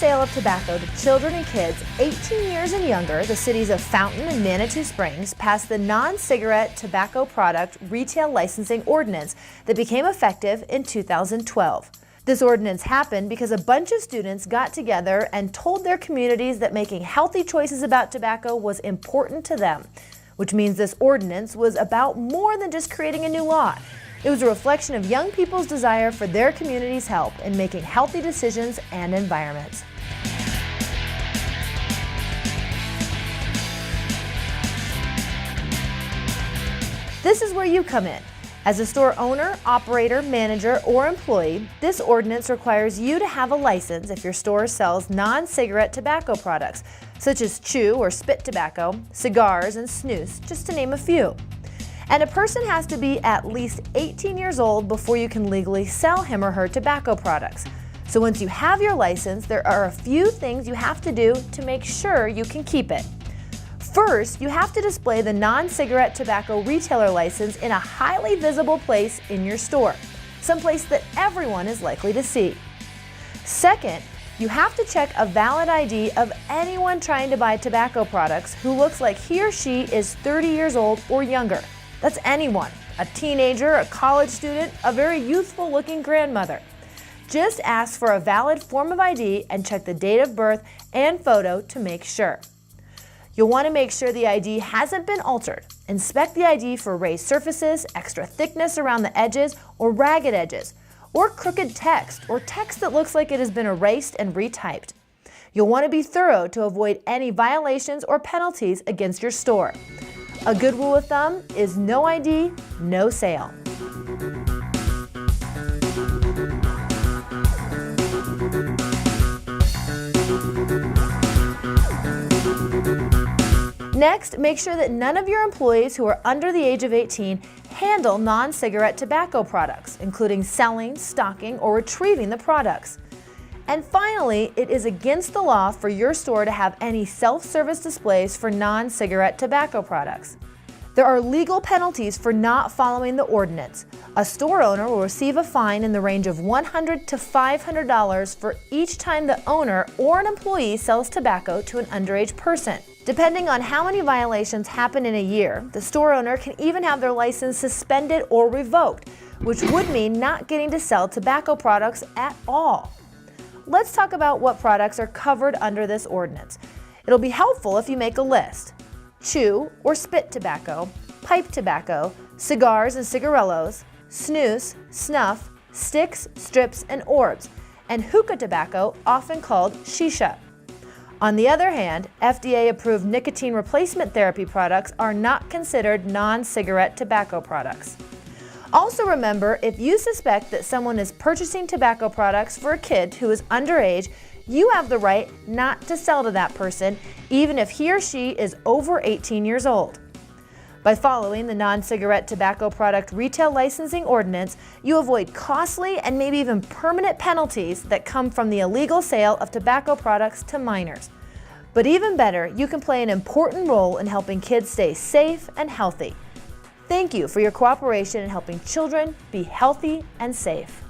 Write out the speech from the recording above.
sale of tobacco to children and kids 18 years and younger, the cities of Fountain and Manitou Springs passed the non-cigarette tobacco product retail licensing ordinance that became effective in 2012. This ordinance happened because a bunch of students got together and told their communities that making healthy choices about tobacco was important to them, which means this ordinance was about more than just creating a new law. It was a reflection of young people's desire for their community's help in making healthy decisions and environments. This is where you come in. As a store owner, operator, manager, or employee, this ordinance requires you to have a license if your store sells non-cigarette tobacco products, such as chew or spit tobacco, cigars, and snus, just to name a few. And a person has to be at least 18 years old before you can legally sell him or her tobacco products. So once you have your license, there are a few things you have to do to make sure you can keep it. First, you have to display the non-cigarette tobacco retailer license in a highly visible place in your store, someplace that everyone is likely to see. Second, you have to check a valid ID of anyone trying to buy tobacco products who looks like he or she is 30 years old or younger. That's anyone, a teenager, a college student, a very youthful looking grandmother. Just ask for a valid form of ID and check the date of birth and photo to make sure. You'll want to make sure the ID hasn't been altered. Inspect the ID for raised surfaces, extra thickness around the edges, or ragged edges, or crooked text, or text that looks like it has been erased and retyped. You'll want to be thorough to avoid any violations or penalties against your store. A good rule of thumb is no ID, no sale. Next, make sure that none of your employees who are under the age of 18 handle non-cigarette tobacco products, including selling, stocking, or retrieving the products. And finally, it is against the law for your store to have any self-service displays for non-cigarette tobacco products. There are legal penalties for not following the ordinance. A store owner will receive a fine in the range of $100 to $500 for each time the owner or an employee sells tobacco to an underage person. Depending on how many violations happen in a year, the store owner can even have their license suspended or revoked, which would mean not getting to sell tobacco products at all. Let's talk about what products are covered under this ordinance. It'll be helpful if you make a list. Chew or spit tobacco, pipe tobacco, cigars and cigarillos, snus, snuff, sticks, strips, and orbs, and hookah tobacco, often called shisha. On the other hand, FDA-approved nicotine replacement therapy products are not considered non-cigarette tobacco products. Also remember, if you suspect that someone is purchasing tobacco products for a kid who is underage, you have the right not to sell to that person, even if he or she is over 18 years old. By following the non-cigarette tobacco product retail licensing ordinance, you avoid costly and maybe even permanent penalties that come from the illegal sale of tobacco products to minors. But even better, you can play an important role in helping kids stay safe and healthy. Thank you for your cooperation in helping children be healthy and safe.